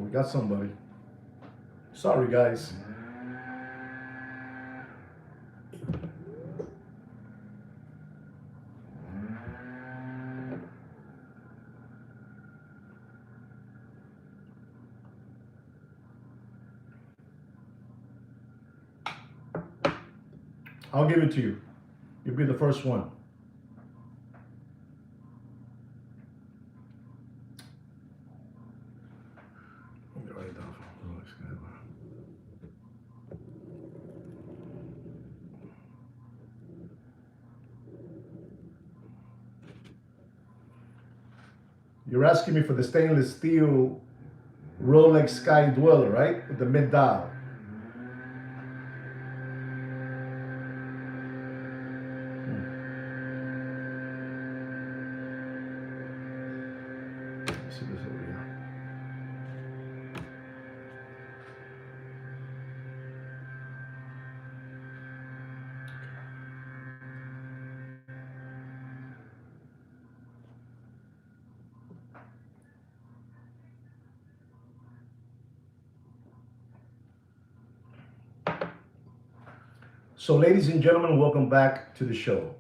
we got somebody. Sorry, guys. I'll give it to you. You'll be the first one. Let me write it down. You're asking me for the stainless steel Rolex Sky Dweller, right? With the mid dial. See this over here. So, ladies and gentlemen, welcome back to the show.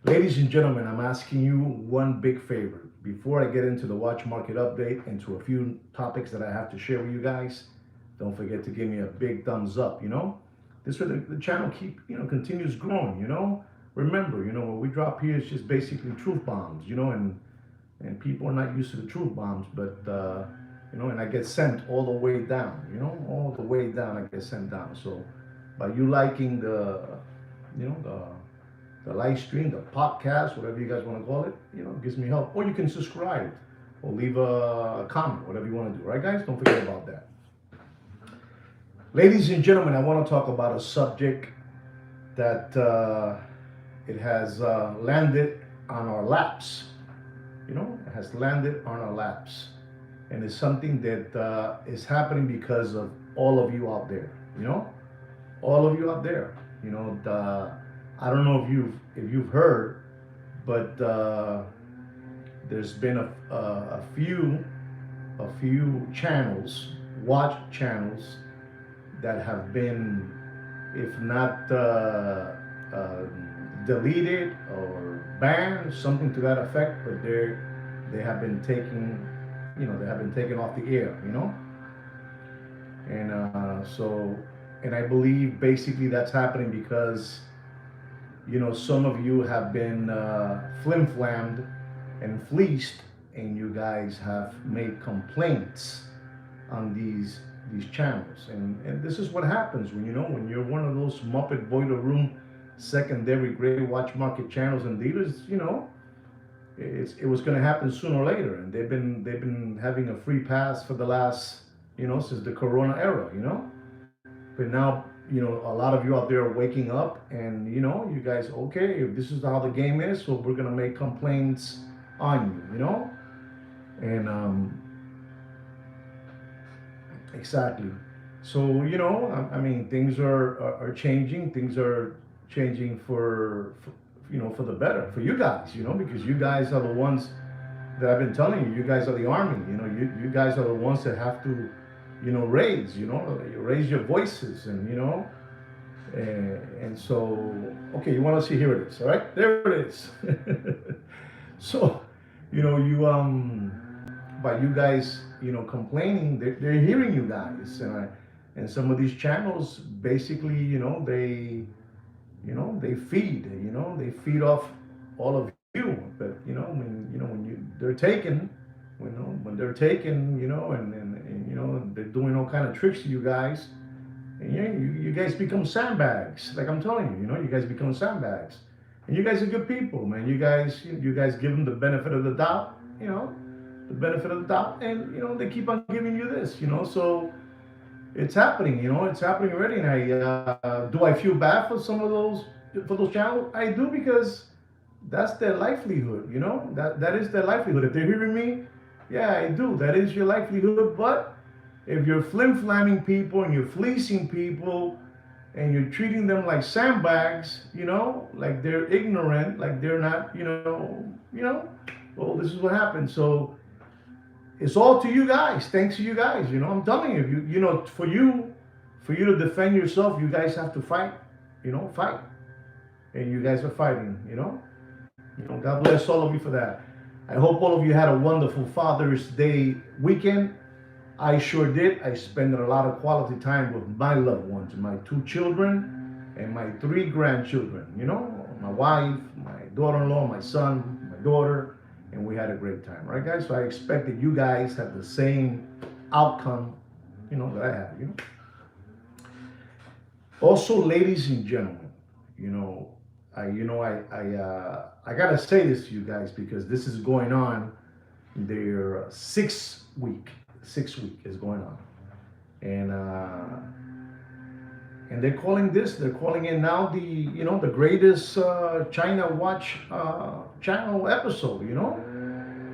Ladies and gentlemen, I'm asking you one big favor. Before I get into the watch market update and to a few topics that I have to share with you guys, don't forget to give me a big thumbs up, This way the channel continues growing, Remember, what we drop here is just basically truth bombs, and people are not used to the truth bombs, but, and I get sent all the way down, all the way down, I get sent down. So by you liking the live stream, the podcast, whatever you guys want to call it, it gives me help. Or you can subscribe or leave a comment, whatever you want to do. Right, guys? Don't forget about that. Ladies and gentlemen, I want to talk about a subject that it has landed on our laps. It has landed on our laps. And it's something that is happening because of all of you out there, all of you out there, I don't know if you've heard, but there's been a few channels, watch channels, that have been, if not deleted or banned, something to that effect, but they have been taken, they have been taken off the air, and I believe basically that's happening because some of you have been flim-flammed and fleeced, and you guys have made complaints on these channels. And this is what happens when when you're one of those Muppet Boiler Room secondary grade watch market channels and dealers. It was going to happen sooner or later, and they've been having a free pass for the last since the Corona era. But now, a lot of you out there are waking up, and you guys, okay, if this is how the game is, so we're gonna make complaints on you, and exactly. So I mean, things are changing. Things are changing for for the better for you guys, because you guys are the ones that I've been telling you. You guys are the army. You guys are the ones that have to raise, you raise your voices, and so, okay, you want to see, here it is, all right, there it is. So, by you guys, complaining, they're hearing you guys, and some of these channels, basically, they feed off all of you, but, when they're taken, when they're taken, and they're doing all kind of tricks to you guys, and you guys become sandbags. Like I'm telling you, you guys become sandbags, and you guys are good people, man. You guys give them the benefit of the doubt, the benefit of the doubt, and they keep on giving you this, So it's happening, it's happening already. And do I feel bad for some of those channels? I do, because that's their livelihood, that is their livelihood. If they're hearing me, yeah, I do. That is your livelihood. But if you're flim-flamming people and you're fleecing people and you're treating them like sandbags, like they're ignorant, like they're not, well, this is what happens. So it's all to you guys. Thanks to you guys. I'm telling you, for you to defend yourself, you guys have to fight. Fight, and you guys are fighting. God bless all of you for that. I hope all of you had a wonderful Father's Day weekend. I sure did. I spent a lot of quality time with my loved ones, my two children and my three grandchildren. My wife, my daughter-in-law, my son, my daughter, and we had a great time, right, guys? So I expect that you guys have the same outcome, that I have. Also, ladies and gentlemen, I gotta say this to you guys because this is going on. Their six week is going on, and they're calling it now the greatest China watch channel episode.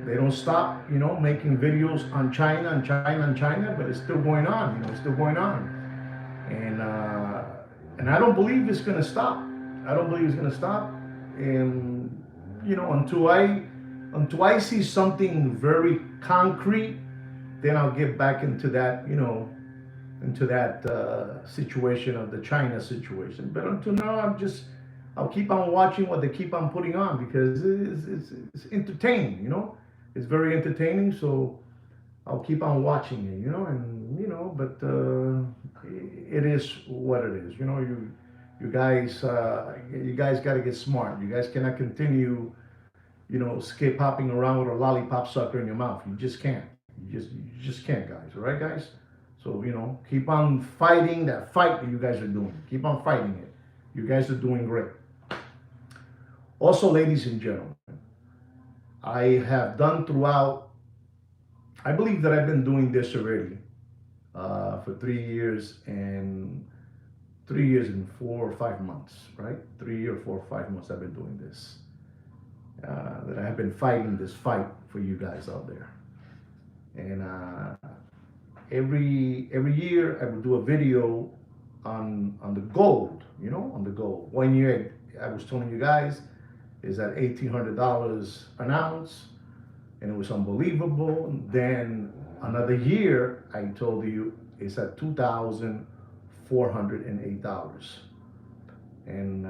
They don't stop making videos on China and China and China, but it's still going on. It's still going on, and I don't believe it's gonna stop. I don't believe it's gonna stop, and until I see something very concrete, then I'll get back into that situation of the China situation. But until now, I'll keep on watching what they keep on putting on because it's entertaining. It's very entertaining. So I'll keep on watching it. But it is what it is. You guys got to get smart. You guys cannot continue, skip hopping around with a lollipop sucker in your mouth. You just can't. You just can't, guys. All right, guys. So keep on fighting that fight that you guys are doing. Keep on fighting it. You guys are doing great. Also, ladies and gentlemen, I have done throughout. I believe that I've been doing this already for 3 years and 3 years and 4 or 5 months, right? 3 or 4 or 5 months I've been doing this. That I have been fighting this fight for you guys out there. And every year I would do a video on the gold, on the gold. 1 year I was telling you guys is at $1,800 an ounce, and it was unbelievable. Then another year I told you it's at $2,408, and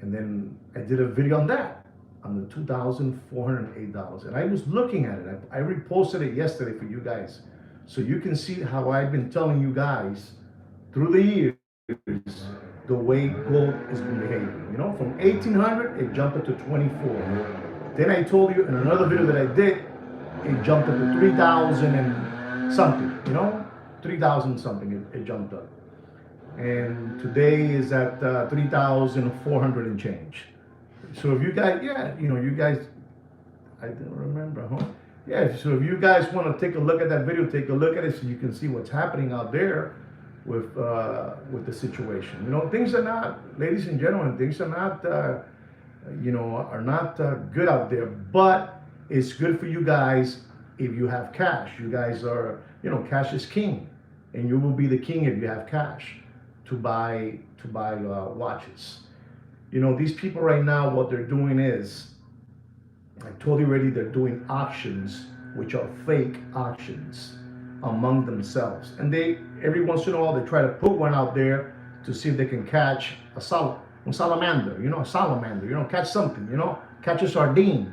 then I did a video on that, on the $2,408, and I was looking at it. I reposted it yesterday for you guys, so you can see how I've been telling you guys through the years the way gold is behaving. From 1,800 it jumped up to 24. Then I told you in another video that I did, it jumped up to 3,000 and something. 3,000 something it jumped up, and today is at 3,400 and change. So if you guys, you guys, I don't remember, huh? Yeah, so if you guys want to take a look at that video, take a look at it so you can see what's happening out there with the situation. Things are not, ladies and gentlemen, things are not, are not good out there, but it's good for you guys if you have cash. You guys are, cash is king, and you will be the king if you have cash to buy watches. These people right now, what they're doing is, I told you already, they're doing auctions, which are fake auctions among themselves. And they, every once in a while, they try to put one out there to see if they can catch a salamander, catch something, catch a sardine,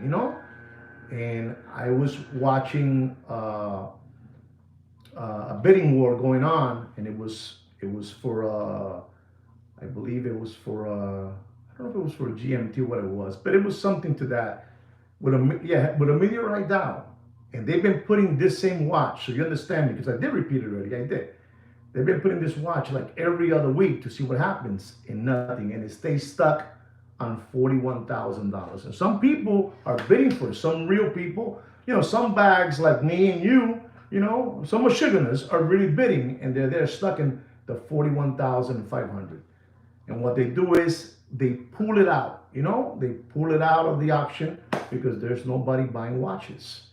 And I was watching a bidding war going on, and it was for, I believe it was for, I don't know if it was for GMT, what it was, but it was something to that, with a meteorite down. And they've been putting this same watch, so you understand, because I did repeat it already, I did. They've been putting this watch like every other week to see what happens, and nothing, and it stays stuck on $41,000. And some people are bidding for it, some real people, some bags like me and you, some Michiganders are really bidding, and they're stuck in the 41,500. And what they do is they pull it out, they pull it out of the auction because there's nobody buying watches.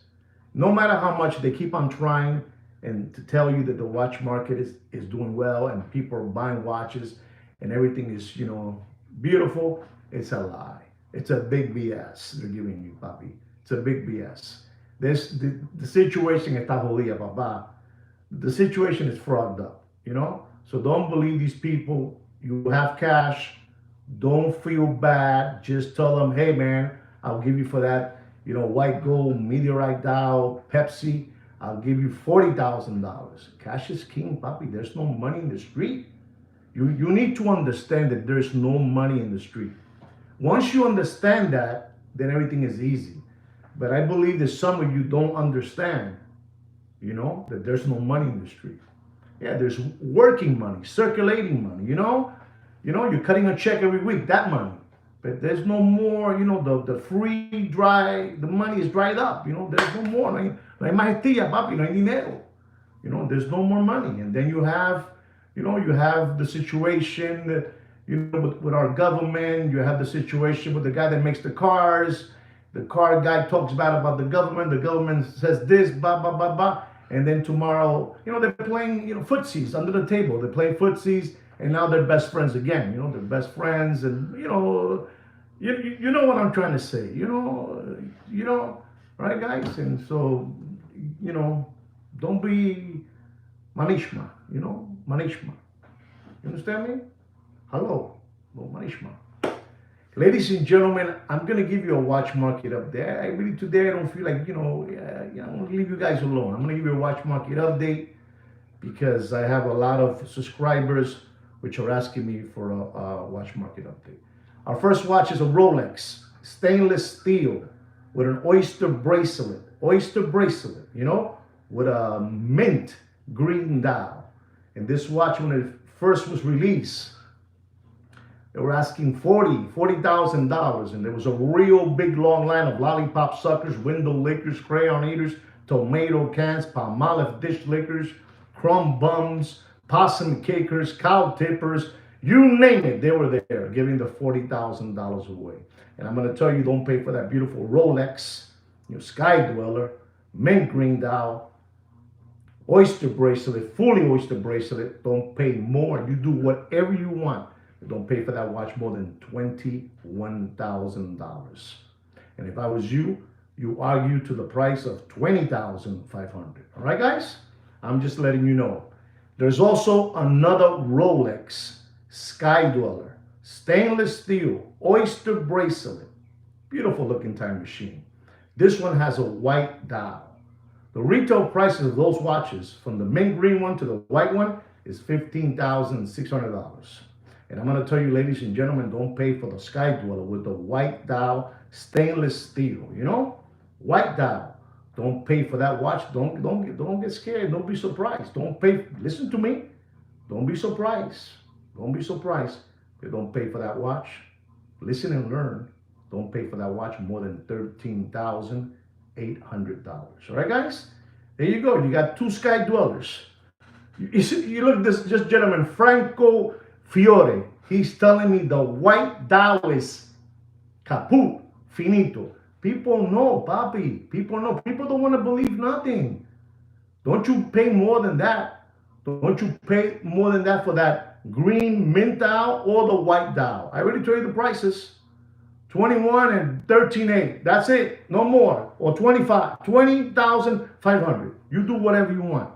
No matter how much they keep on trying and to tell you that the watch market is doing well and people are buying watches and everything is, beautiful, it's a lie. It's a big BS they're giving you, Papi. It's a big BS. The situation está jodida, papá. The situation is frogged up, you know? So don't believe these people. You have cash. Don't feel bad. Just tell them, hey, man, I'll give you for that, white gold, meteorite dial, Pepsi. I'll give you $40,000. Cash is king, papi. There's no money in the street. You need to understand that there's no money in the street. Once you understand that, then everything is easy. But I believe that some of you don't understand, that there's no money in the street. Yeah, there's working money, circulating money, you're cutting a check every week, that money. But there's no more, the free, dry, the money is dried up, there's no more. Like my tía, papi, no hay dinero. There's no more money. And then you have the situation, with our government. You have the situation with the guy that makes the cars. The car guy talks bad about the government. The government says this, blah, blah, blah, blah. And then tomorrow, they're playing, footsies under the table. They're playing footsies, and now they're best friends again. They're best friends, and you know what I'm trying to say. Right, guys? And so, don't be manishma. Manishma. You understand me? Hello, manishma. Ladies and gentlemen, I'm going to give you a watch market update. Today I don't feel like, I'm going to leave you guys alone. I'm going to give you a watch market update because I have a lot of subscribers which are asking me for a watch market update. Our first watch is a Rolex, stainless steel with an oyster bracelet, with a mint green dial. And this watch, when it first was released, they were asking $40,000, and there was a real big long line of lollipop suckers, window lickers, crayon eaters, tomato cans, Palmolive dish lickers, crumb bums, possum kickers, cow tippers, you name it, they were there giving the $40,000 away. And I'm going to tell you, don't pay for that beautiful Rolex, Sky Dweller, mint green dial, oyster bracelet, fully oyster bracelet. Don't pay more. You do whatever you want. Don't pay for that watch more than $21,000. And if I was you argue to the price of $20,500. All right, guys? I'm just letting you know. There's also another Rolex Sky Dweller, stainless steel, oyster bracelet. Beautiful looking time machine. This one has a white dial. The retail prices of those watches, from the mint green one to the white one, is $15,600. And I'm going to tell you, ladies and gentlemen, don't pay for the Sky Dweller with the white dial, stainless steel. White dial. Don't pay for that watch. Don't get scared. Don't be surprised. Don't pay. Listen to me. Don't be surprised. Don't be surprised. They don't pay for that watch. Listen and learn. Don't pay for that watch more than $13,800. All right, guys? There you go. You got two Sky Dwellers. You look at this gentleman, Franco Fiore. He's telling me the white dial is kaput, finito. People know, papi. People know. People don't want to believe nothing. Don't you pay more than that. Don't you pay more than that for that green mint dial or the white dial. I already told you the prices. 21 and 13.8. That's it. No more. Or 25. 20,500. You do whatever you want.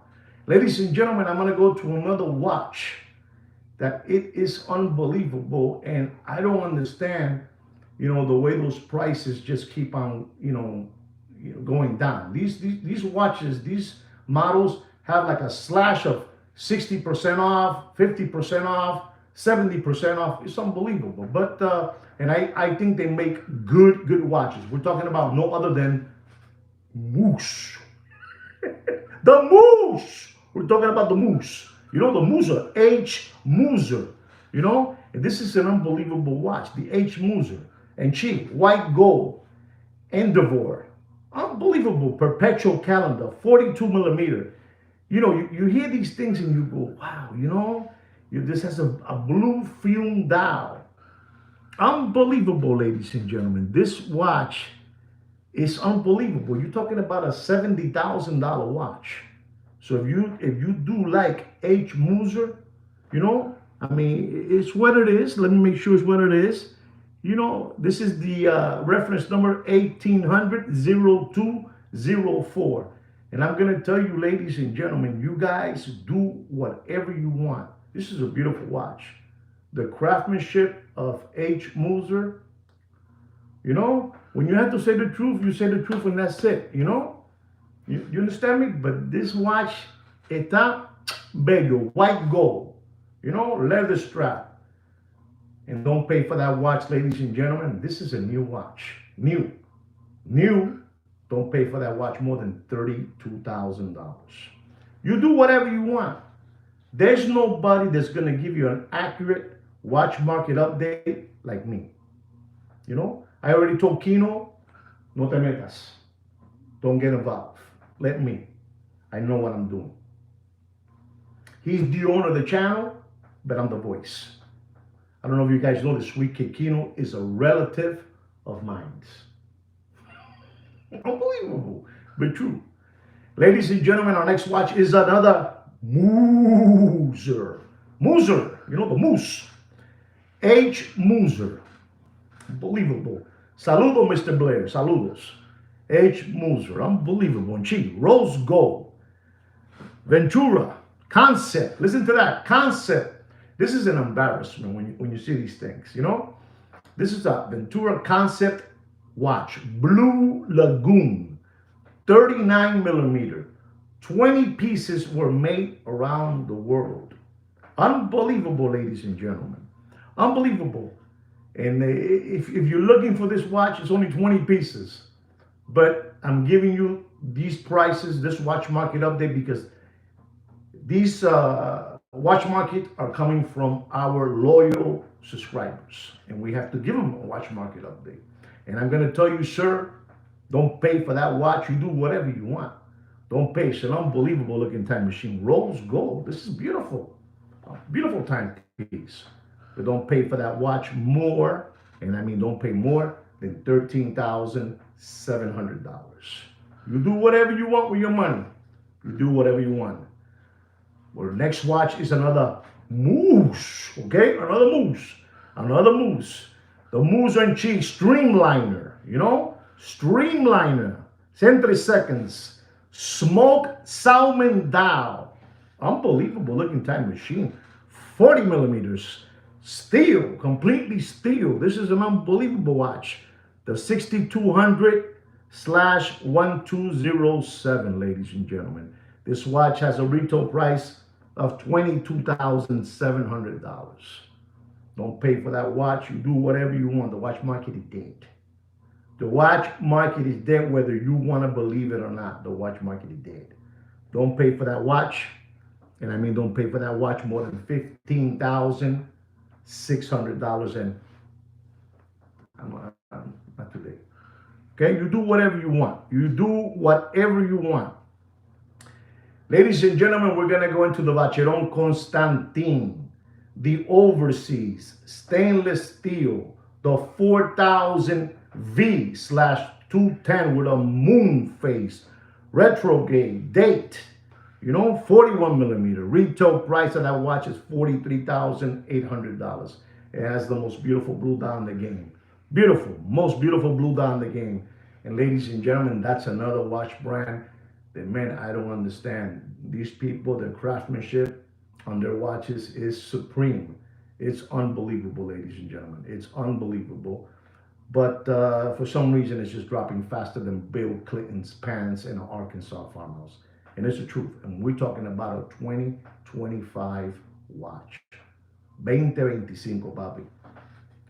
Ladies and gentlemen, I'm going to go to another watch that it is unbelievable, and I don't understand, the way those prices just keep on, going down. These watches, these models have like a slash of 60% off, 50% off, 70% off. It's unbelievable. But and I think they make good watches. We're talking about no other than Moose. The Moose. We're talking about the Moose. The Moser, H Moser. And this is an unbelievable watch, the H Moser. And cheap, white gold, Endeavor. Unbelievable, perpetual calendar, 42 millimeter. You hear these things and you go, wow, this has a blue film dial. Unbelievable, ladies and gentlemen. This watch is unbelievable. You're talking about a $70,000 watch. So if you do like H Moser, it's what it is. Let me make sure it's what it is. This is the reference number 1800 04. And I'm going to tell you, ladies and gentlemen, you guys do whatever you want. This is a beautiful watch. The craftsmanship of H. Moser, you know, when you have to say the truth, you say the truth and that's it, you know? You understand me? But this watch, está bello, white gold, you know, leather strap. And don't pay for that watch, ladies and gentlemen. This is a new watch. New. New. Don't pay for that watch more than $32,000. You do whatever you want. There's nobody that's going to give you an accurate watch market update like me. You know, I already told Kino, no te metas. Don't get involved. Let me. I know what I'm doing. He's the owner of the channel, but I'm the voice. I don't know if you guys know this sweet kid Kino is a relative of mine. Unbelievable, but true. Ladies and gentlemen, our next watch is another Moser. Moser, you know, the moose. H. Moser. Unbelievable. Saludo, Mr. Blair. Saludos. H. Moser. Unbelievable. And Chi. Rose gold. Ventura. Concept. Listen to that. Concept. This is an embarrassment when you see these things, you know? This is a Ventura Concept watch. Blue Lagoon. 39 millimeter. 20 pieces were made around the world. Unbelievable, ladies and gentlemen. Unbelievable. And if you're looking for this watch, it's only 20 pieces. But I'm giving you these prices, this watch market update, because these watch market are coming from our loyal subscribers. And we have to give them a watch market update. And I'm going to tell you, sir, don't pay for that watch. You do whatever you want. Don't pay. It's an unbelievable looking time machine. Rose gold. This is beautiful. A beautiful timepiece. But don't pay for that watch more, and I mean don't pay more than $13,700. You do whatever you want with your money. You do whatever you want. Well, the next watch is another moose, okay? Another moose. Another moose. The Moser and Chi Streamliner, you know? Streamliner. Century seconds. Smoke salmon dial. Unbelievable looking time machine. 40 millimeters. Steel, completely steel. This is an unbelievable watch. The 6200/1207, ladies and gentlemen. This watch has a retail price of $22,700. Don't pay for that watch. You do whatever you want. The watch market is dead. The watch market is dead whether you want to believe it or not. The watch market is dead. Don't pay for that watch. And I mean don't pay for that watch more than $15,600, and I'm not today. Okay, you do whatever you want. You do whatever you want. Ladies and gentlemen, we're gonna go into the Vacheron Constantin, the overseas stainless steel, the 4000 V/210 with a moon face, retrograde date. You know, 41 millimeter. Retail price of that watch is $43,800. It has the most beautiful blue dial in the game. Beautiful, most beautiful blue dial in the game. And ladies and gentlemen, that's another watch brand that, man, I don't understand. These people, their craftsmanship on their watches is supreme. It's unbelievable, ladies and gentlemen. It's unbelievable. But for some reason, it's just dropping faster than Bill Clinton's pants in an Arkansas farmhouse. And it's the truth. And we're talking about a 2025 watch. 2025, papi.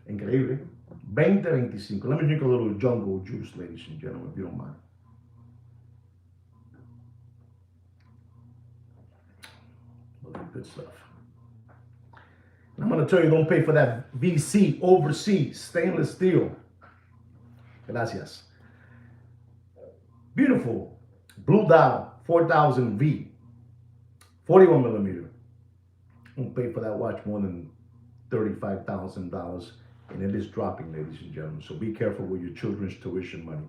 Increíble. 2025. Let me drink a little jungle juice, ladies and gentlemen, if you don't mind. Good stuff. And I'm going to tell you, don't pay for that VC overseas stainless steel. Gracias. Beautiful blue dial. 4000 V, 41 millimeter. Don't pay for that watch more than $35,000, and it is dropping, ladies and gentlemen. So be careful with your children's tuition money.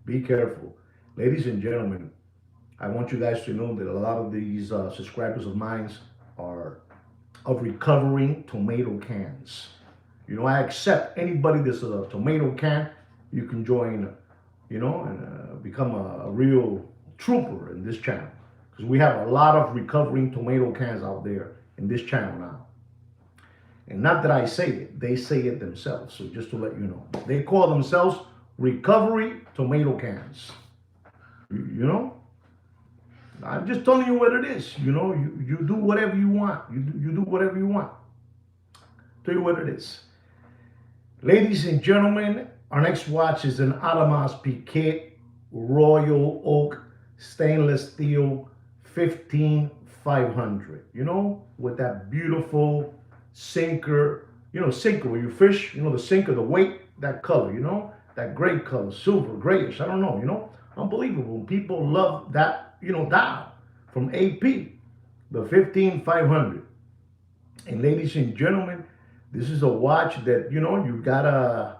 Be careful, ladies and gentlemen. I want you guys to know that a lot of these subscribers of mine are of recovering tomato cans. You know, I accept anybody that's a tomato can. You can join, and become a real trooper in this channel, because we have a lot of recovering tomato cans out there in this channel now. And not that I say it, they say it themselves. So just to let you know, they call themselves recovery tomato cans. You know, I'm just telling you what it is. You do whatever you want. You do whatever you want. Tell you what it is. Ladies and gentlemen, our next watch is an Audemars Piguet Royal Oak stainless steel 15500. With that beautiful sinker. Sinker where you fish. The sinker, the weight, that color. That gray color, silver, grayish. I don't know. Unbelievable. People love that. Dial from AP, the 15500. And ladies and gentlemen, this is a watch that, you gotta,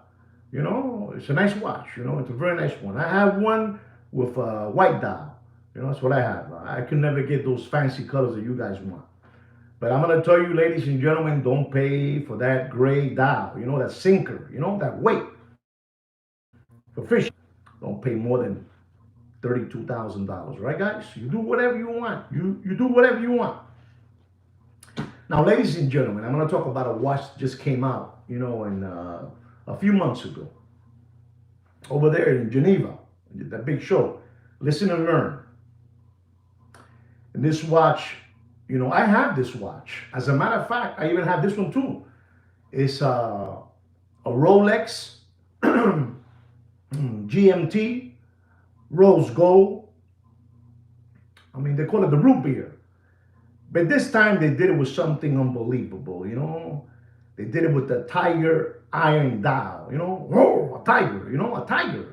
it's a nice watch, it's a very nice one. I have one with a white dial, that's what I have. I can never get those fancy colors that you guys want. But I'm gonna tell you, ladies and gentlemen, don't pay for that gray dial, that sinker, that weight for fishing. Don't pay more than $32,000, right, guys? You do whatever you want. You do whatever you want. Now, ladies and gentlemen, I'm going to talk about a watch that just came out, in a few months ago, over there in Geneva, that big show. Listen and learn. And this watch, I have this watch. As a matter of fact, I even have this one too. It's a Rolex GMT rose gold. They call it the root beer. But this time they did it with something unbelievable, They did it with the tiger iron dial, a tiger, a tiger,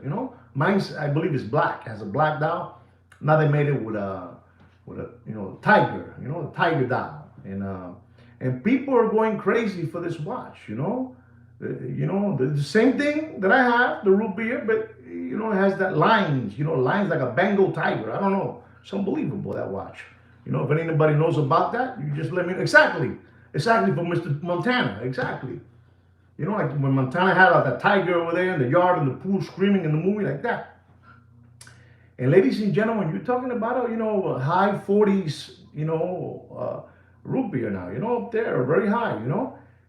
Mine's, I believe, is black, has a black dial. Now they made it with a tiger, the tiger dial. And people are going crazy for this watch, the same thing that I have, the root beer, but it has that lines, lines like a Bengal tiger. I don't know. It's unbelievable, that watch. If anybody knows about that, you just let me know. Exactly for Mr. Montana. Exactly. Like when Montana had that tiger over there in the yard in the pool screaming in the movie, like that. And ladies and gentlemen, you're talking about a high 40s, root beer now, up there, very high,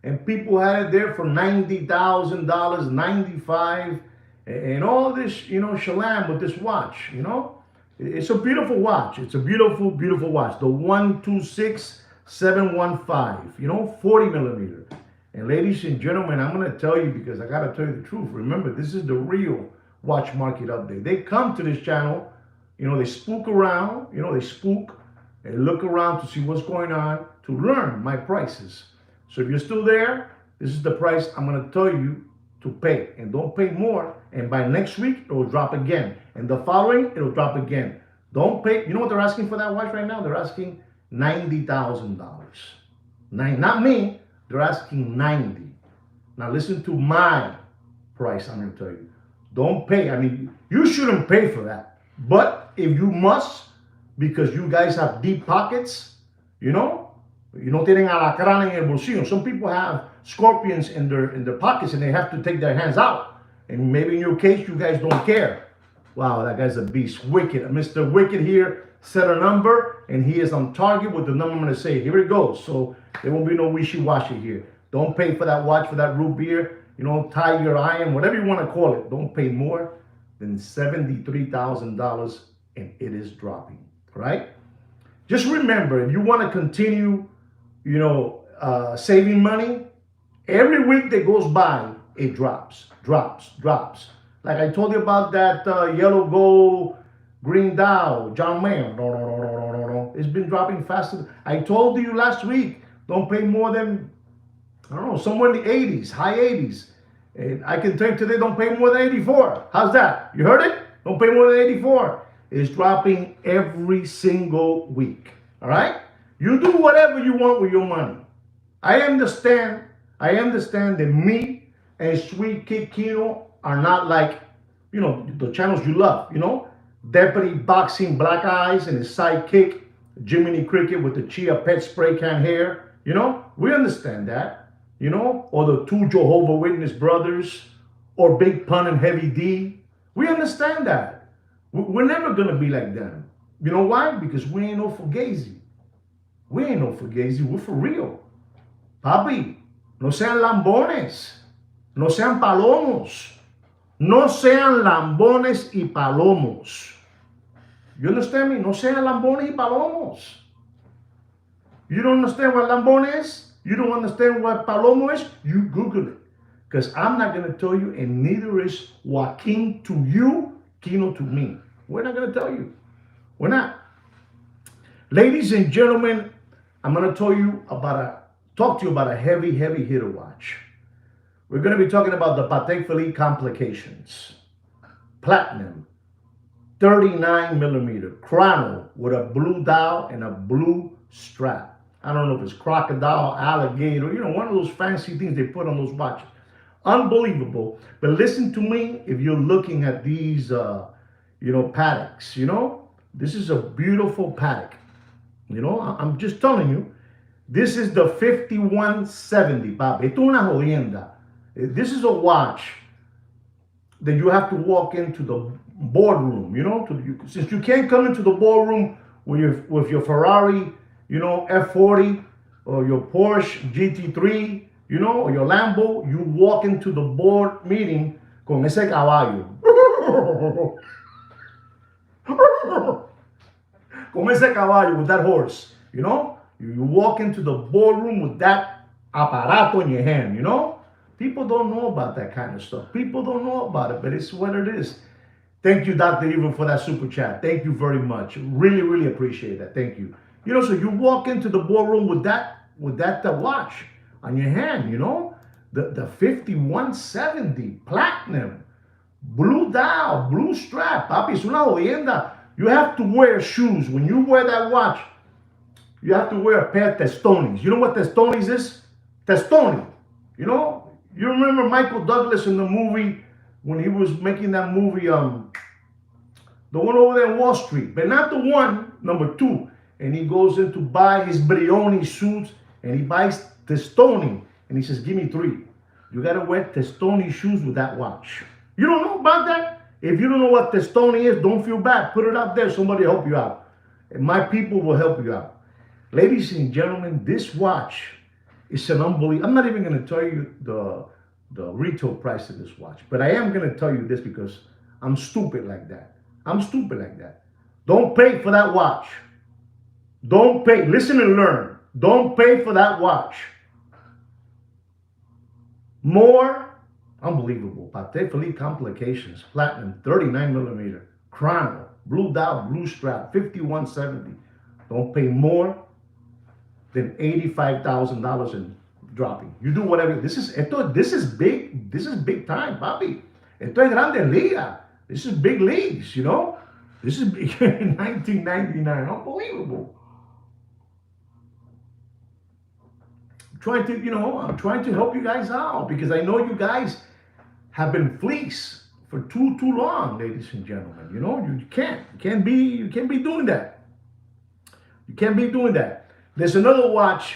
And people had it there for $90,000, 95, and all this, shalam with this watch, It's a beautiful watch. It's a beautiful, beautiful watch. The 126715, 40 millimeter. And ladies and gentlemen, I'm going to tell you, because I got to tell you the truth. Remember, this is the real watch market update. They come to this channel, they spook around, they spook and look around to see what's going on, to learn my prices. So if you're still there, this is the price I'm going to tell you to pay. And don't pay more. And by next week, it will drop again. And the following, it will drop again. Don't pay. You know what they're asking for that watch right now? They're asking $90,000. Not me. They're asking 90. Now listen to my price. I'm going to tell you. Don't pay. You shouldn't pay for that. But if you must, because you guys have deep pockets, no tienen alacrán en el bolsillo. Some people have scorpions in their pockets and they have to take their hands out. And maybe in your case, you guys don't care. Wow, that guy's a beast. Wicked. Mr. Wicked here set a number, and he is on target with the number I'm going to say. Here it goes. So there won't be no wishy-washy here. Don't pay for that watch, for that root beer, tiger iron, whatever you want to call it. Don't pay more than $73,000, and it is dropping. Right? Just remember, if you want to continue, saving money, every week that goes by, it drops. Like I told you about that yellow gold green dial, John Mayer. No. It's been dropping faster. I told you last week, don't pay more than, somewhere in the 80s, high 80s. And I can tell you today, don't pay more than 84. How's that? You heard it? Don't pay more than 84. It's dropping every single week. All right? You do whatever you want with your money. I understand that me and Sweet Kid Kino are not like, the channels you love, Deputy Boxing Black Eyes and his sidekick, Jiminy Cricket with the Chia Pet spray can hair, we understand that, or the two Jehovah Witness brothers, or Big Pun and Heavy D, We understand that. We're never gonna be like them. You know why? Because we ain't no fugazi. We ain't no fugazi. We're for real. Papi, no sean lambones. No sean palomos. No sean lambones y palomos. You understand me? No sean lambones y palomos. You don't understand what lambone is? You don't understand what palomo is? You Google it. Because I'm not going to tell you, and neither is Joaquin to you, Kino to me. We're not going to tell you. We're not. Ladies and gentlemen, I'm going to talk to you about a heavy, heavy hitter watch. We're going to be talking about the Patek Philippe Complications. Platinum, 39 millimeter, chrono with a blue dial and a blue strap. I don't know if it's crocodile, alligator, one of those fancy things they put on those watches. Unbelievable. But listen to me, if you're looking at these, Pateks, this is a beautiful Patek. I'm just telling you, this is the 5170, papi. Esto es una jodienda. This is a watch that you have to walk into the boardroom, since you can't come into the boardroom with your Ferrari, F40 or your Porsche GT3, or your Lambo, you walk into the board meeting con ese caballo. Con ese caballo, with that horse, You walk into the boardroom with that aparato in your hand, People don't know about that kind of stuff. People don't know about it, but it's what it is. Thank you, Dr. Evan, for that super chat. Thank you very much. Really, really appreciate that. Thank you. So you walk into the boardroom with that watch on your hand, the 5170 platinum, blue dial, blue strap, papi, es una jodienda. You have to wear shoes. When you wear that watch, you have to wear a pair of testonis. You know what testonis is? Testoni. You remember Michael Douglas in the movie when he was making that movie, the one over there in Wall Street, but not the one, number 2. And he goes in to buy his Brioni suits, and he buys Testoni, and he says, give me 3. You got to wear Testoni shoes with that watch. You don't know about that? If you don't know what Testoni is, don't feel bad. Put it out there. Somebody help you out. And my people will help you out. Ladies and gentlemen, this watch is an unbelievable. I'm not even going to tell you the retail price of this watch, but I am going to tell you this because I'm stupid like that. I'm stupid like that. Don't pay for that watch. Don't pay. Listen and learn. Don't pay for that watch. More unbelievable. Patek Philippe Complications, platinum, 39 millimeter, chrono, blue dial, blue strap, 5170. Don't pay more than $85,000 in dropping. You do whatever. This is big. This is big time, papi. Esto es grande liga. This is big leagues, This is big. 1999. Unbelievable. I'm trying to help you guys out because I know you guys have been fleeced for too long, ladies and gentlemen. You can't be doing that. You can't be doing that. There's another watch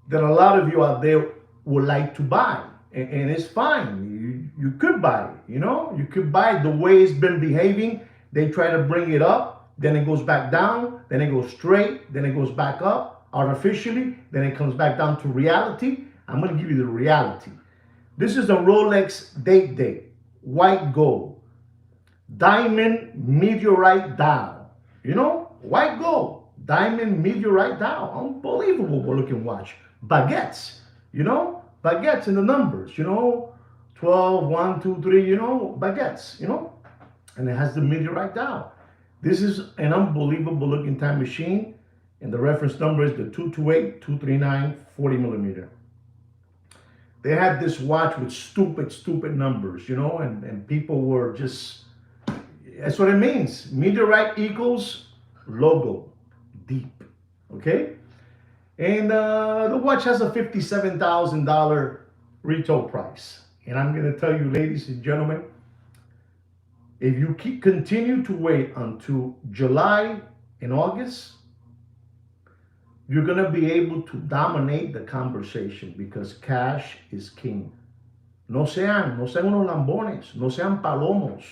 that a lot of you out there would like to buy, and it's fine. You could buy it, You could buy it the way it's been behaving. They try to bring it up, then it goes back down, then it goes straight, then it goes back up artificially, then it comes back down to reality. I'm going to give you the reality. This is a Rolex Date, white gold, diamond meteorite dial. White gold, diamond meteorite dial. Unbelievable looking watch. Baguettes, baguettes in the numbers, 12, 1, 2, 3, baguettes, and it has the meteorite dial. This is an unbelievable looking time machine, and the reference number is the 228-239 40 millimeter. They had this watch with stupid numbers, and people were just, that's what it means. Meteorite equals logo, deep, okay? And the watch has a $57,000 retail price. And I'm going to tell you, ladies and gentlemen, if you continue to wait until July and August, you're going to be able to dominate the conversation because cash is king. No sean unos lambones, no sean palomos.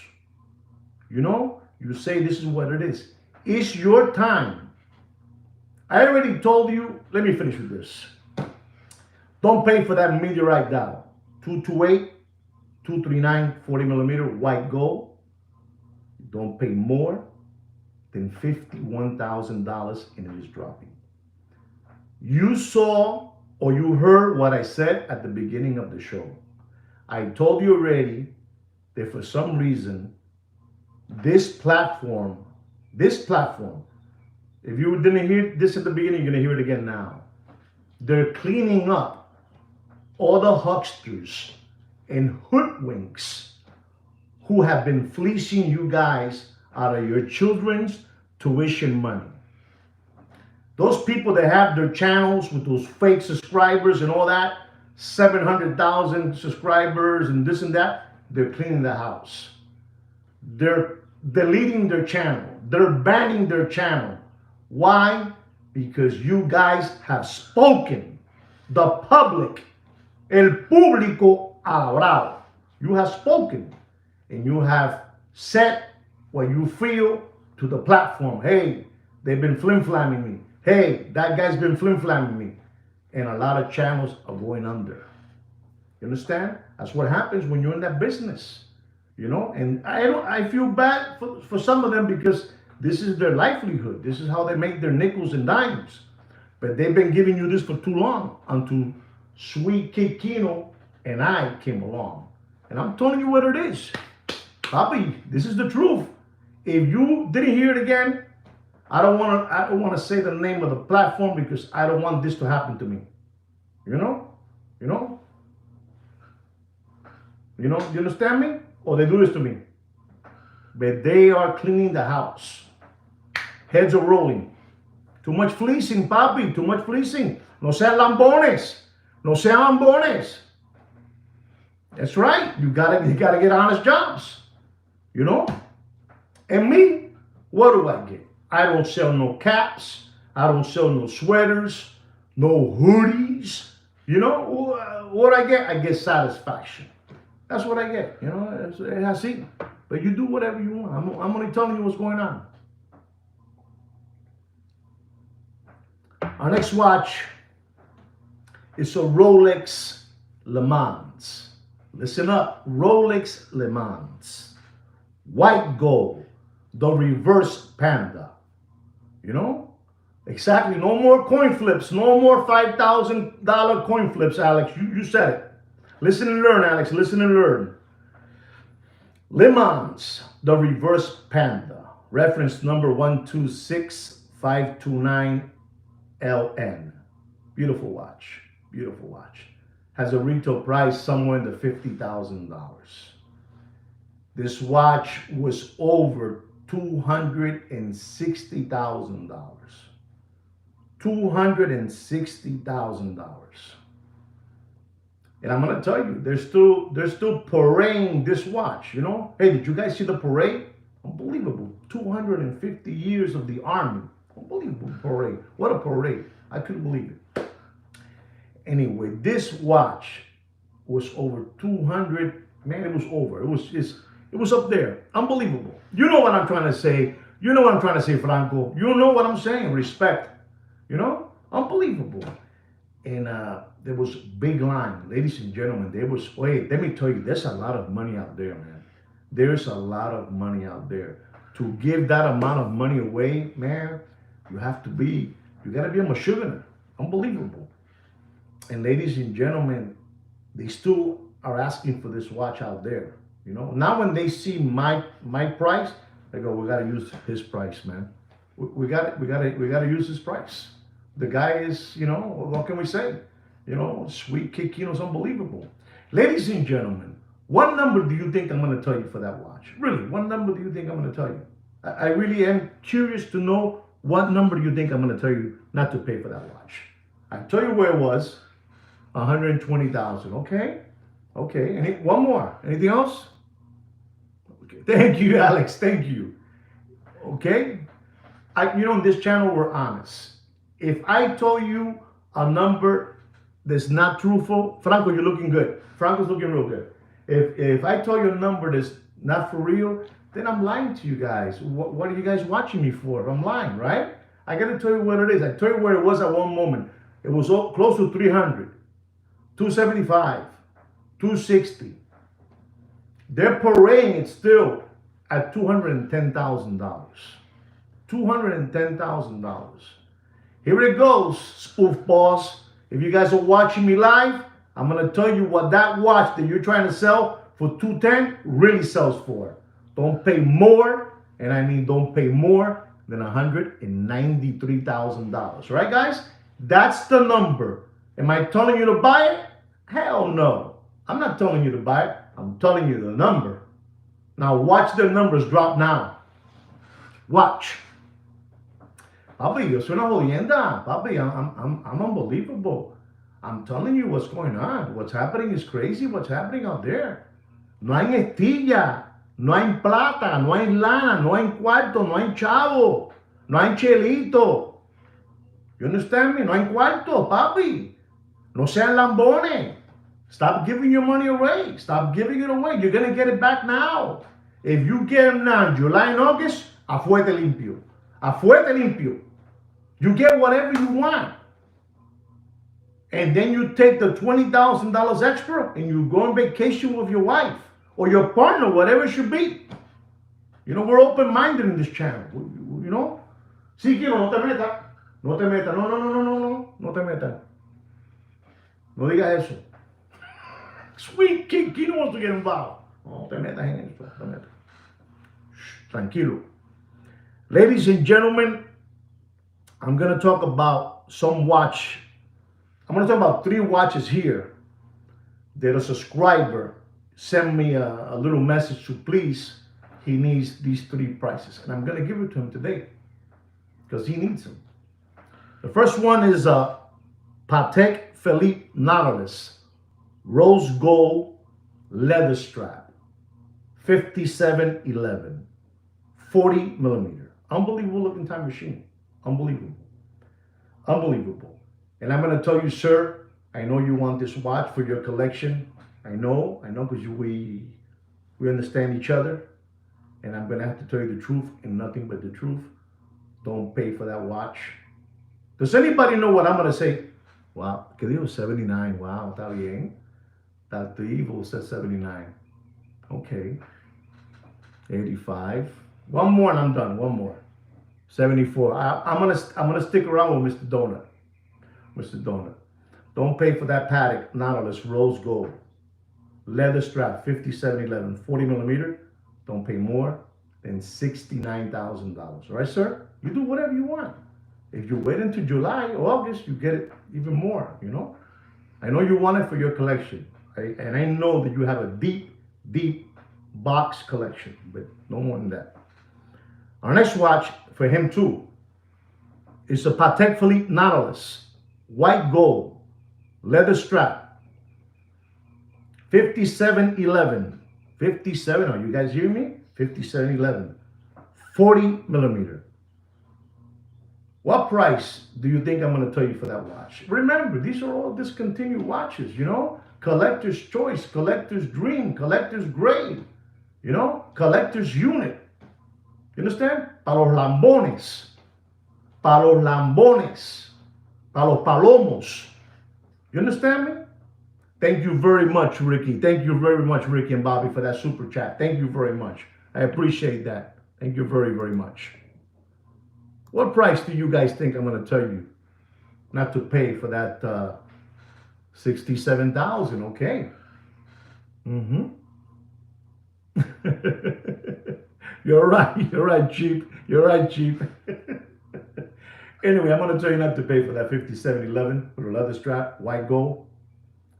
you know, you say this is what it is. It's your time. I already told you, let me finish with this. Don't pay for that meteorite dial. 228, 239, 40 millimeter white gold. Don't pay more than $51,000 and it is dropping. You saw or you heard what I said at the beginning of the show. I told you already that for some reason, this platform, if you didn't hear this at the beginning, you're going to hear it again now. They're cleaning up all the hucksters and hoodwinks who have been fleecing you guys out of your children's tuition money. Those people that have their channels with those fake subscribers and all that, 700,000 subscribers and this and that, they're cleaning the house. They're deleting their channel. They're banning their channel. Why? Because you guys have spoken. The public, el público hablado. You have spoken and you have said what you feel to the platform. Hey, they've been flim-flamming me. Hey, that guy's been flim-flamming me. And a lot of channels are going under. You understand? That's what happens when you're in that business. You know, and I feel bad for some of them because this is their livelihood. This is how they make their nickels and dimes. But they've been giving you this for too long until Sweet Kid Kino and I came along. And I'm telling you what it is. Papi, this is the truth. If you didn't hear it again, I don't want to say the name of the platform because I don't want this to happen to me. You know? You understand me? Or they do this to me. But they are cleaning the house. Heads are rolling. Too much fleecing, papi. Too much fleecing. No sean lambones. No sean lambones. That's right. You gotta get honest jobs. You know? And me, what do I get? I don't sell no caps. I don't sell no sweaters. No hoodies. You know? What I get? I get satisfaction. That's what I get. You know? I see. But you do whatever you want. I'm only telling you what's going on. Our next watch is a Rolex Le Mans. Listen up. Rolex Le Mans. White gold. The reverse panda. You know? Exactly. No more coin flips. No more $5,000 coin flips, Alex. You said it. Listen and learn, Alex. Listen and learn. Le Mans, the reverse panda. Reference number 126529LN. Beautiful watch. Beautiful watch. Has a retail price somewhere in the $50,000. This watch was over $260,000. $260,000. And I'm gonna tell you, they're still parading this watch. You know, hey, did you guys see the parade? Unbelievable! 250 years of the Army. Unbelievable parade. What a parade! I couldn't believe it. Anyway, this watch was over 200. Man, it was over. It was up there. Unbelievable. You know what I'm trying to say. You know what I'm trying to say, Franco. You know what I'm saying. Respect. You know, unbelievable. And there was big line, ladies and gentlemen. Wait, let me tell you, there's a lot of money out there, man. There's a lot of money out there. To give that amount of money away, man, you gotta be a mashugana. Unbelievable. And ladies and gentlemen, they still are asking for this watch out there. You know, now when they see my price, they go, we gotta use his price, man. We gotta use his price. The guy is, you know, what can we say? You know, Sweet Kid Kino's unbelievable. Ladies and gentlemen, what number do you think I'm going to tell you for that watch? Really, what number do you think I'm going to tell you? I really am curious to know what number do you think I'm going to tell you not to pay for that watch. I tell you where it was, $120,000. Okay. One more. Anything else? Okay. Thank you, Alex. Thank you. Okay. In this channel we're honest. If I told you a number that's not truthful, Franco, you're looking good. Franco's looking real good. If I told you a number that's not for real, then I'm lying to you guys. What are you guys watching me for if I'm lying, right? I gotta tell you what it is. I tell you where it was at one moment. It was close to 300, 275, 260. They're parading it still at $210,000. $210,000. Here it goes, spoof boss. If you guys are watching me live, I'm gonna tell you what that watch that you're trying to sell for 210 really sells for. Don't pay more, and I mean don't pay more than $193,000. Right, guys? That's the number. Am I telling you to buy it? Hell no. I'm not telling you to buy it. I'm telling you the number. Now watch the numbers drop now. Watch. Papi, yo soy una jodienda. Papi, I'm unbelievable. I'm telling you what's going on. What's happening is crazy. What's happening out there. No hay estilla. No hay plata. No hay lana. No hay cuarto. No hay chavo. No hay chelito. You understand me? No hay cuarto, papi. No sean lambones. Stop giving your money away. Stop giving it away. You're going to get it back now. If you get them now, July and August, a fuerte limpio. A fuerte limpio. You get whatever you want. And then you take the $20,000 extra and you go on vacation with your wife or your partner, whatever it should be. You know, we're open-minded in this channel. You know? Sí, quiero, no te metas. No te metas. No, no, no, no, no, no. No te metas. No digas eso. Sweet Kino wants to get involved. No te metas en eso. No te metas. Shh, tranquilo. Ladies and gentlemen, I'm going to talk about some watch. I'm going to talk about 3 watches here that a subscriber sent me a little message to please. He needs these 3 prices. And I'm going to give it to him today because he needs them. The first one is a Patek Philippe Nautilus rose gold leather strap, 5711, 40 millimeter. Unbelievable looking time machine. Unbelievable. Unbelievable. And I'm going to tell you, sir, I know you want this watch for your collection. I know, because we understand each other. And I'm going to have to tell you the truth and nothing but the truth. Don't pay for that watch. Does anybody know what I'm going to say? Wow, que digo 79. Wow, está bien. That the evil says 79. Okay. 85. One more and I'm done. One more. 74. I'm gonna stick around with Mr. Donut. Mr. Donut. Don't pay for that Patek Nautilus rose gold. Leather strap, 5711, 40 millimeter. Don't pay more than $69,000. All right, sir? You do whatever you want. If you wait until July or August, you get it even more, you know? I know you want it for your collection. And I know that you have a deep, deep box collection, but no more than that. Our next watch for him too is a Patek Philippe Nautilus, white gold, leather strap, 5711. 57, are you guys hearing me? 5711, 40 millimeter. What price do you think I'm going to tell you for that watch? Remember, these are all discontinued watches, you know? Collector's choice, collector's dream, collector's grade, you know? Collector's unit. You understand? Para los lambones. Para los lambones. Para los palomos. You understand me? Thank you very much, Ricky. Thank you very much, Ricky and Bobby, for that super chat. Thank you very much. I appreciate that. Thank you very, very much. What price do you guys think I'm going to tell you not to pay for that $67,000? Okay. You're right, cheap. You're right, cheap. Anyway, I'm going to tell you not to pay for that 5711 with a leather strap, white gold.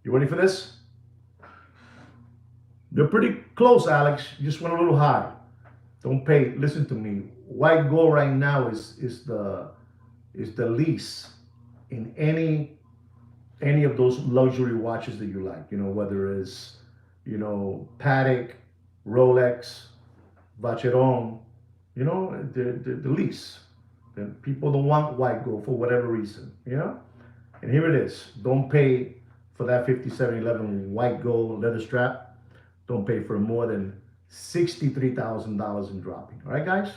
You ready for this? You're pretty close, Alex. You just went a little high. Don't pay. Listen to me. White gold right now is the least in any of those luxury watches that you like. You know, whether it's, you know, Patek, Rolex, Vacheron, you know, the least. And people don't want white gold for whatever reason, you know? And here it is. Don't pay for that 5711 white gold leather strap. Don't pay for more than $63,000 in dropping. All right, guys?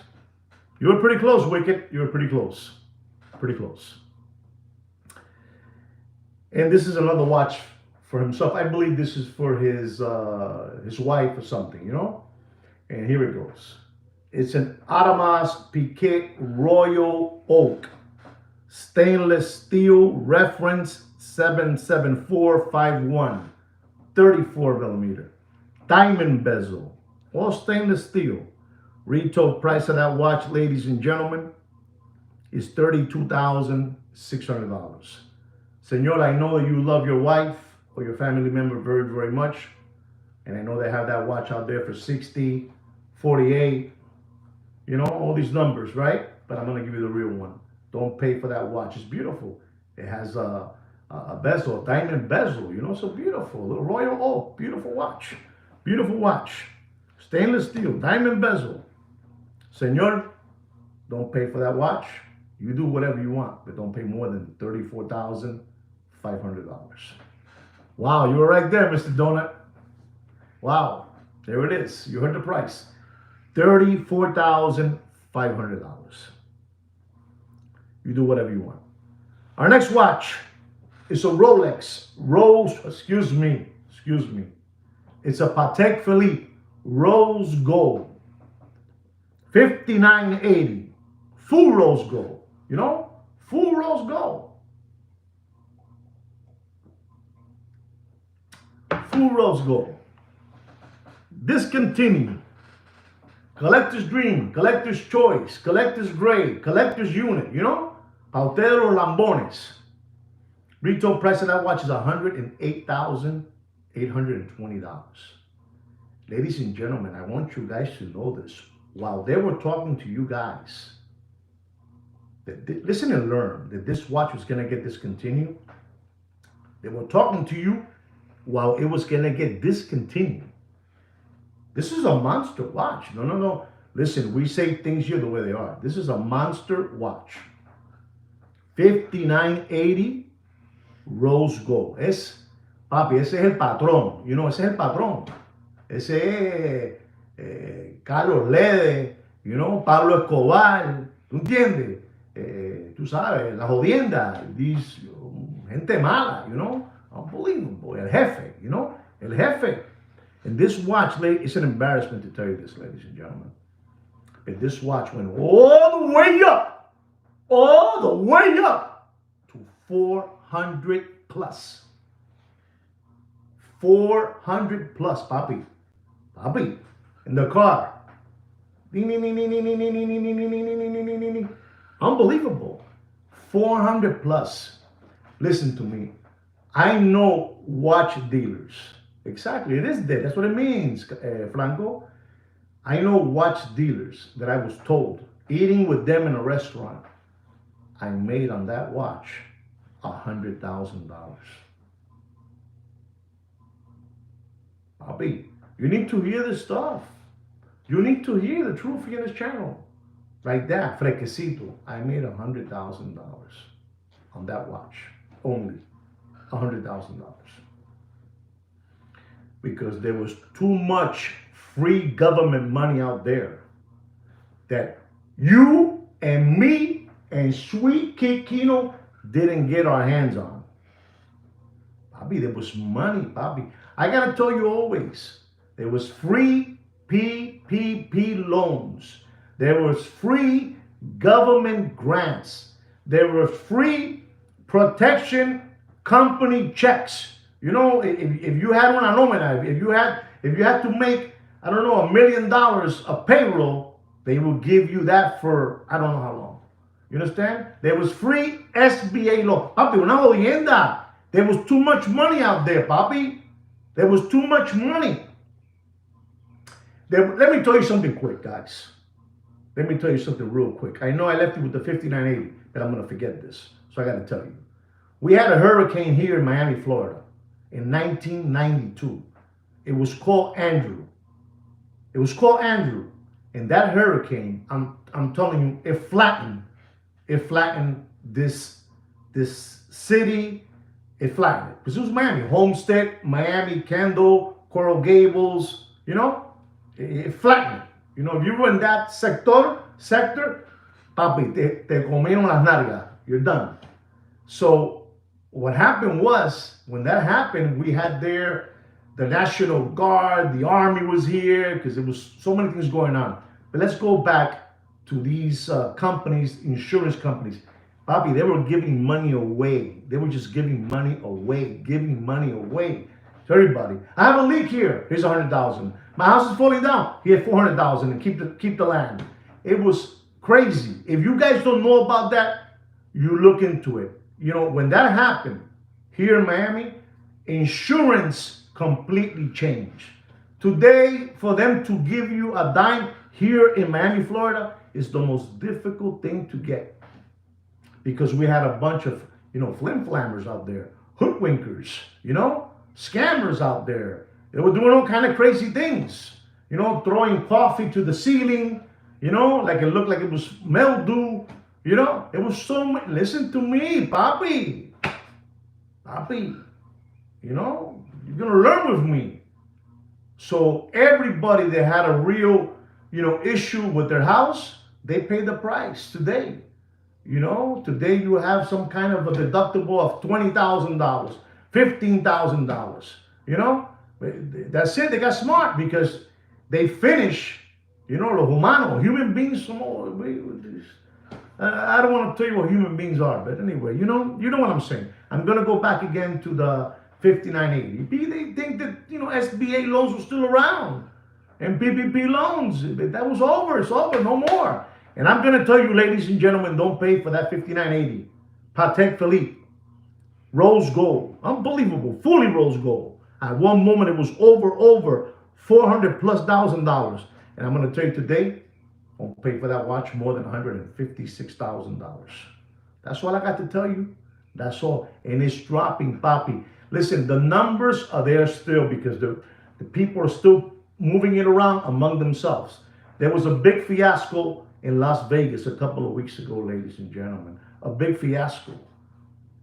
You were pretty close, Wicked. You were pretty close. Pretty close. And this is another watch for himself. I believe this is for his wife or something, you know? And here it goes. It's an Audemars Piguet Royal Oak stainless steel reference 77451, 34 millimeter. Diamond bezel, all stainless steel. Retail price of that watch, ladies and gentlemen, is $32,600. Senor, I know that you love your wife or your family member very, very much. And I know they have that watch out there for 60, 48, you know, all these numbers, right? But I'm going to give you the real one. Don't pay for that watch. It's beautiful. It has a bezel, a diamond bezel, you know, so beautiful. A little Royal Oak, beautiful watch. Beautiful watch. Stainless steel, diamond bezel. Senor, don't pay for that watch. You do whatever you want, but don't pay more than $34,500. Wow, you were right there, Mr. Donut. Wow, there it is. You heard the price. $34,500. You do whatever you want. Our next watch is a Rolex. Excuse me. It's a Patek Philippe rose gold. 5980. Full rose gold. You know? Full rose gold. Full rose gold. Discontinued. Collector's dream, collector's choice, collector's grade, collector's unit, you know? Pautero Lambones. Retail price of that watch is $108,820. Ladies and gentlemen, I want you guys to know this. While they were talking to you guys, listen and learn that this watch was going to get discontinued. They were talking to you while it was going to get discontinued. This is a monster watch. No. Listen, we say things here the way they are. This is a monster watch. 5980 rose gold. Papi, ese es el patrón. You know, ese es el patrón. Ese es Carlos Lede, you know, Pablo Escobar. ¿Tú entiendes? Tú sabes, la jodienda. Gente mala, you know. Unbelievable. El jefe, you know. El jefe. And this watch, it's an embarrassment to tell you this, ladies and gentlemen. But this watch went all the way up to 400 plus. 400 plus, papi, in the car. Unbelievable. 400 plus. Listen to me. I know watch dealers. Exactly, it is there. That's what it means, Franco. I know watch dealers that I was told, eating with them in a restaurant, I made on that watch $100,000. Papi, you need to hear this stuff. You need to hear the truth here in this channel. Like that, fresquecito. I made $100,000 on that watch. Only $100,000. Because there was too much free government money out there that you and me and Sweet Kikino didn't get our hands on. Papi, there was money, papi. I gotta tell you always, there was free PPP loans. There was free government grants. There were free protection company checks. You know, if you had una nómina, if you had to make, I don't know, $1 million of payroll, they will give you that for I don't know how long. You understand? There was free SBA loan. Papi, una jodienda. There was too much money out there, papi. There was too much money. Let me tell you something quick, guys. Let me tell you something real quick. I know I left you with the 5980, but I'm going to forget this. So I got to tell you. We had a hurricane here in Miami, Florida in 1992. It was called Andrew. And that hurricane, I'm telling you, it flattened this city. It flattened it. Because it was Miami. Homestead, Miami, Kendall, Coral Gables, you know? It flattened. You know, if you were in that sector, papi, te comieron las nalgas. You're done. So what happened was, when that happened, we had there the National Guard, the Army was here because there was so many things going on. But let's go back to these companies, insurance companies. Bobby, they were giving money away. They were just giving money away, giving money away to everybody. I have a leak here. Here's 100,000. My house is falling down. Here, 400,000, and keep the land. It was crazy. If you guys don't know about that, you look into it. You know, when that happened here in Miami, insurance completely changed. Today, for them to give you a dime here in Miami, Florida, is the most difficult thing to get, because we had a bunch of, flim flammers out there, hoodwinkers, scammers out there. They were doing all kind of crazy things, throwing coffee to the ceiling, like it looked like it was mildew. It was so much. Listen to me, Papi. Papi, you're going to learn with me. So everybody that had a real, issue with their house, they pay the price today. Today you have some kind of a deductible of $20,000, $15,000. That's it. They got smart because they finish, los humanos, human beings. I don't want to tell you what human beings are, but anyway, you know what I'm saying. I'm gonna go back again to the 5980. They think that SBA loans were still around, and PPP loans. That was over. It's over. No more. And I'm gonna tell you, ladies and gentlemen, don't pay for that 5980. Patek Philippe, rose gold, unbelievable, fully rose gold. At one moment, it was over $400,000+. And I'm gonna tell you today, won't pay for that watch more than $156,000. That's all I got to tell you. That's all. And it's dropping, Papi. Listen, the numbers are there still because the people are still moving it around among themselves. There was a big fiasco in Las Vegas a couple of weeks ago, ladies and gentlemen. A big fiasco.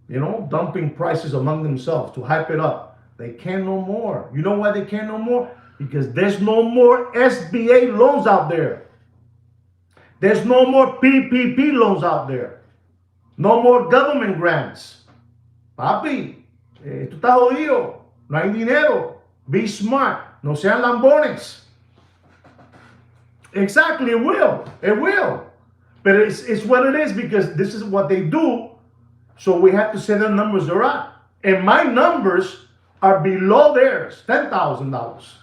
Dumping prices among themselves to hype it up. They can't no more. You know why they can't no more? Because there's no more SBA loans out there. There's no more PPP loans out there. No more government grants. Papi, tú estás jodido. No hay dinero. Be smart. No sean lambones. Exactly, it will. It will. But it's what it is because this is what they do. So we have to say their numbers are up. And my numbers are below theirs, $10,000.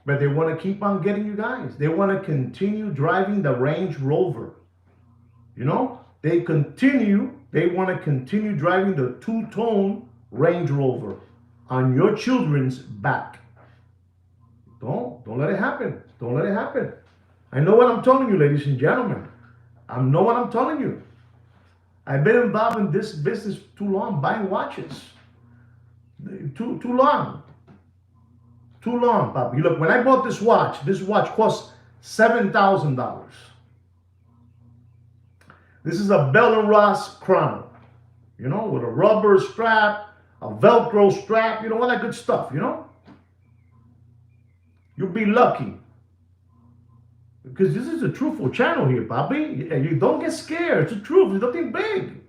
But they want to keep on getting you guys. They want to continue driving the Range Rover. They want to continue driving the two-tone Range Rover on your children's back. Don't let it happen. Don't let it happen. I know what I'm telling you, ladies and gentlemen. I know what I'm telling you. I've been involved in this business too long, buying watches. Too long. Too long, Papi. Look, when I bought this watch cost $7,000. This is a Bell & Ross chrono, with a rubber strap, a Velcro strap, all that good stuff, You'll be lucky. Because this is a truthful channel here, Papi. You don't get scared. It's the truth. It's nothing big.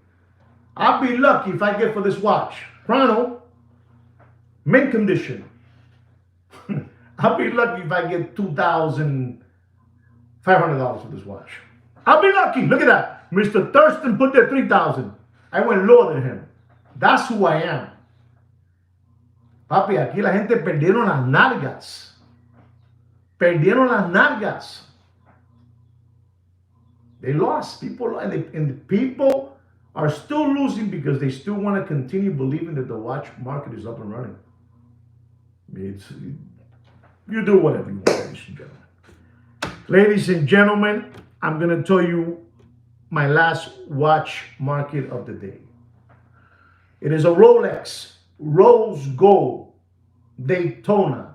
I'll be lucky if I get for this watch. Chrono, mint condition. I'll be lucky if I get $2,500 for this watch. I'll be lucky. Look at that. Mr. Thurston put there $3,000. I went lower than him. That's who I am. Papi, aquí la gente perdieron las nalgas. Perdieron las nalgas. They lost. And the people are still losing because they still want to continue believing that the watch market is up and running. You do whatever you want, ladies and gentlemen. Ladies and gentlemen, I'm going to tell you my last watch market of the day. It is a Rolex Rose Gold Daytona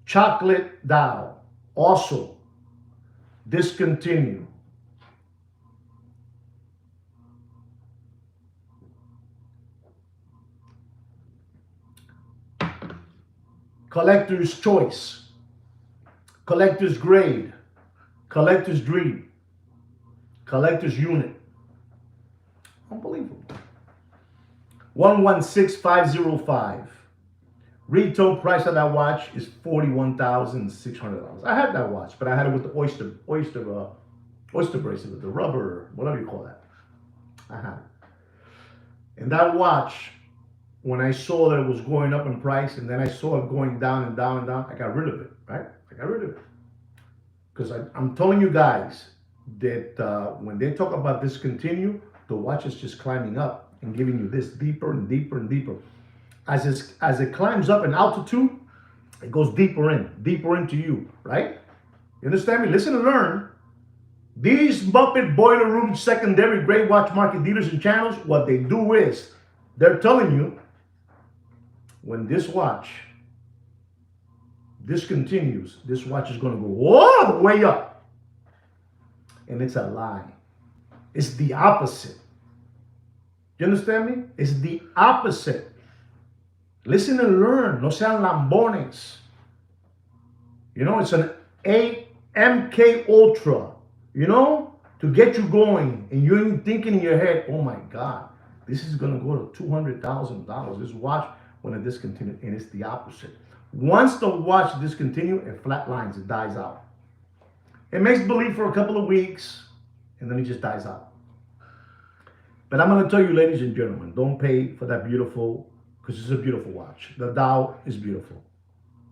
Chocolate Dial. Also discontinued. collector's choice, collector's grade, collector's dream, collector's unit. Unbelievable. 116505. Retail price of that watch is $41,600. I had that watch, but I had it with the oyster bracelet, the rubber, whatever you call that. I had it. And that watch, when I saw that it was going up in price, and then I saw it going down and down and down, I got rid of it, right? I got rid of it. Because I'm telling you guys that when they talk about discontinue, the watch is just climbing up and giving you this deeper and deeper and deeper. As it climbs up in altitude, it goes deeper into you, right? You understand me? Listen and learn. These Muppet Boiler Room secondary grade watch market dealers and channels, what they do is, they're telling you, when this watch discontinues, this watch is going to go all the way up. And it's a lie. It's the opposite. You understand me? It's the opposite. Listen and learn. No sean lambones. You know, it's an MK Ultra, you know, to get you going. And you're thinking in your head, oh my God, this is going to go to $200,000. This watch, when it discontinues, and it's the opposite. Once the watch discontinues, it flatlines, it dies out. It makes believe for a couple of weeks, and then it just dies out. But I'm going to tell you, ladies and gentlemen, don't pay for that beautiful, because it's a beautiful watch. The dial is beautiful.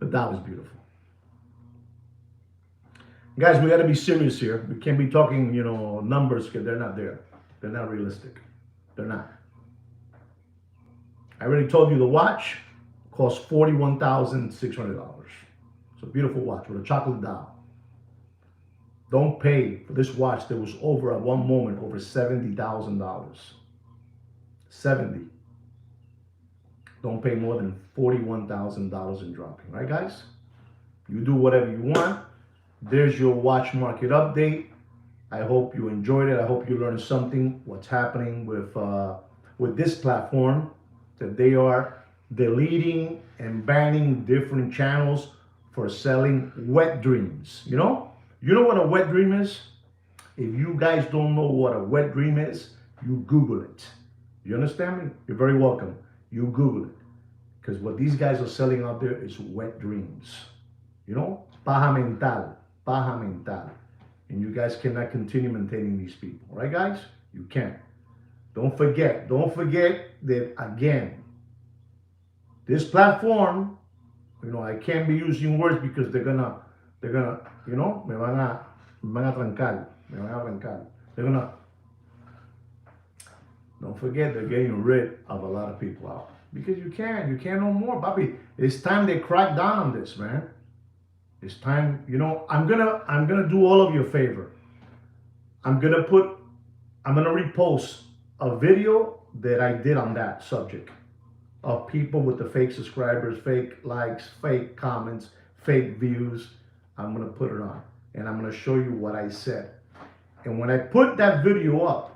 The dial is beautiful. Guys, we got to be serious here. We can't be talking, you know, numbers, because they're not there. They're not realistic. They're not. I already told you the watch costs $41,600. It's a beautiful watch with a chocolate dial. Don't pay for this watch that was over at one moment over $70,000. 70. Don't pay more than $41,000 in dropping, right, guys? You do whatever you want. There's your watch market update. I hope you enjoyed it. I hope you learned something. What's happening with this platform, that they are deleting and banning different channels for selling wet dreams. You know what a wet dream is? If you guys don't know what a wet dream is, you Google it. You understand me? You're very welcome. You Google it. Because what these guys are selling out there is wet dreams. You know? Paja mental. Paja mental. And you guys cannot continue maintaining these people. Right, guys? You can't. Don't forget that, again, this platform, you know, I can't be using words because they're gonna, you know, me van a trancar. They're gonna, don't forget, they're getting rid of a lot of people out. Because you can't no more, Bobby. It's time they crack down on this, man. It's time, you know, I'm gonna do all of you a favor. I'm gonna repost a video that I did on that subject of people with the fake subscribers, fake likes, fake comments, fake views. I'm gonna put it on, and I'm gonna show you what I said. And when I put that video up,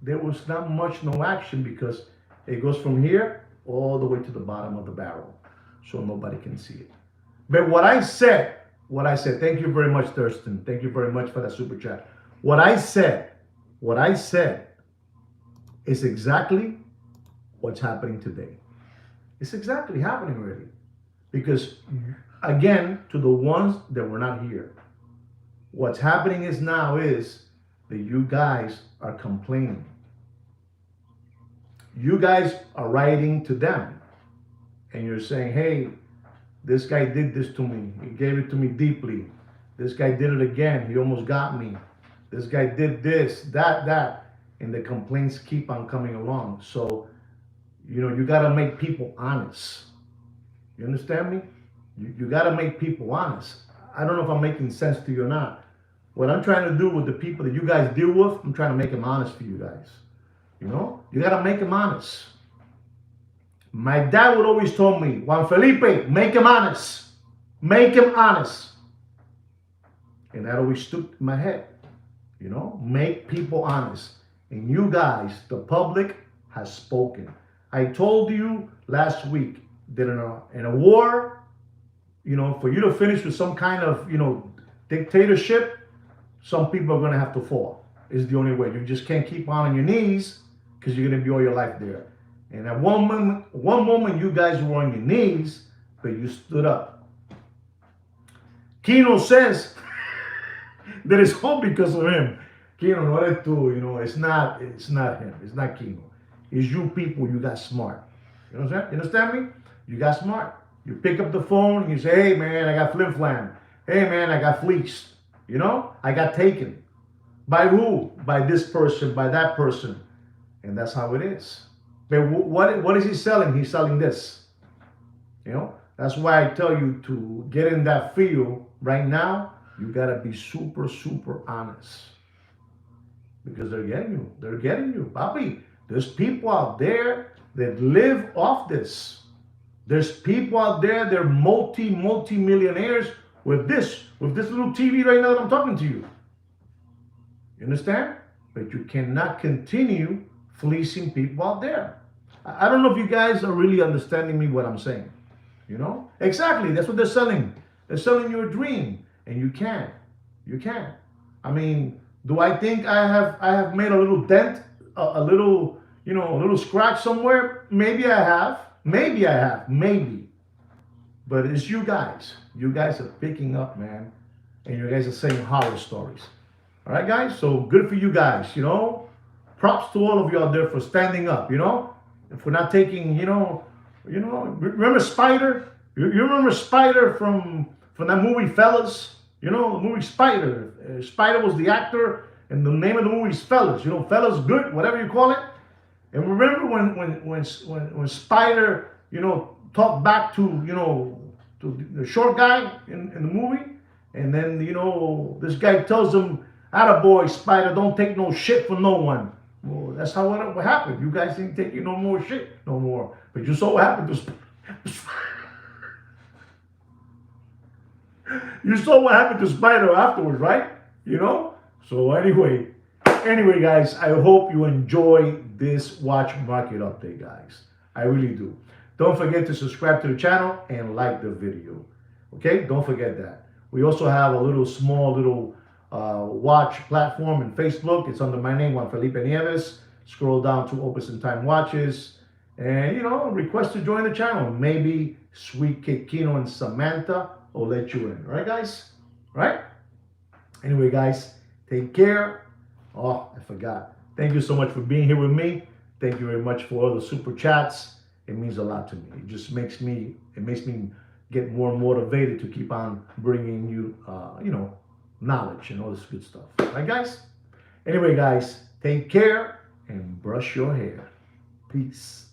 there was not much, no action, because it goes from here all the way to the bottom of the barrel, so nobody can see it. But what I said, thank you very much, Thurston. Thank you very much for that super chat. What I said is exactly what's happening today. It's exactly happening already. Because, again, to the ones that were not here, what's happening now is that you guys are complaining. You guys are writing to them, and you're saying, hey, this guy did this to me. He gave it to me deeply. This guy did it again. He almost got me. This guy did this, that. And the complaints keep on coming along. So, you know, you got to make people honest. You understand me? You got to make people honest. I don't know if I'm making sense to you or not. What I'm trying to do with the people that you guys deal with, I'm trying to make them honest for you guys. You know? You got to make them honest. My dad would always tell me, Juan Felipe, make him honest. Make him honest. And that always stuck in my head. You know? Make people honest. And you guys, the public, has spoken. I told you last week that in a war, for you to finish with some kind of, dictatorship, some people are going to have to fall. Is the only way. You just can't keep on your knees because you're going to be all your life there. And at one moment, you guys were on your knees, but you stood up. Kino says that it's all because of him. Kino, no eres tú, it's not him. It's not Kino. It's you people, you got smart. You know what I'm saying? You understand me? You got smart. You pick up the phone and you say, hey man, I got flim flam. Hey man, I got fleeced. I got taken. By who? By this person, by that person. And that's how it is. But what is he selling? He's selling this. That's why I tell you to get in that field right now. You gotta be super, super honest. Because they're getting you. They're getting you. Papi, there's people out there that live off this. There's people out there, they're multi-millionaires with this little TV right now that I'm talking to you. You understand? But you cannot continue fleecing people out there. I don't know if you guys are really understanding me what I'm saying. Exactly, that's what they're selling. They're selling you a dream, and you can't. You can't. I mean, do I think I have made a little dent, a little scratch somewhere? Maybe I have. Maybe. But it's you guys. You guys are picking up, man, and you guys are saying horror stories. All right, guys. So good for you guys. Props to all of you out there for standing up. For not taking. Remember Spider? You remember Spider from that movie, Fellas? The movie Spider. Spider was the actor, and the name of the movie is Fellas. Fellas good, whatever you call it. And remember when Spider, talked back to the short guy in the movie, and then this guy tells him, "Attaboy, Spider, don't take no shit from no one." Well, that's how what happened. You guys didn't take no more shit no more. But you saw what happened to you saw what happened to Spider afterwards, right? So anyway, guys, I hope you enjoy this watch market update, guys. I really do. Don't forget to subscribe to the channel and like the video. Okay? Don't forget that. We also have a small watch platform in Facebook. It's under my name, Juan Felipe Nieves. Scroll down to Opus and Time Watches. And, request to join the channel. Maybe Sweet Kid Kino and Samantha will let you in. All right, guys? All right? Anyway, guys, take care. Oh, I forgot. Thank you so much for being here with me. Thank you very much for all the super chats. It means a lot to me. It just makes me get more motivated to keep on bringing you, knowledge and all this good stuff. All right, guys? Anyway, guys, take care and brush your hair. Peace.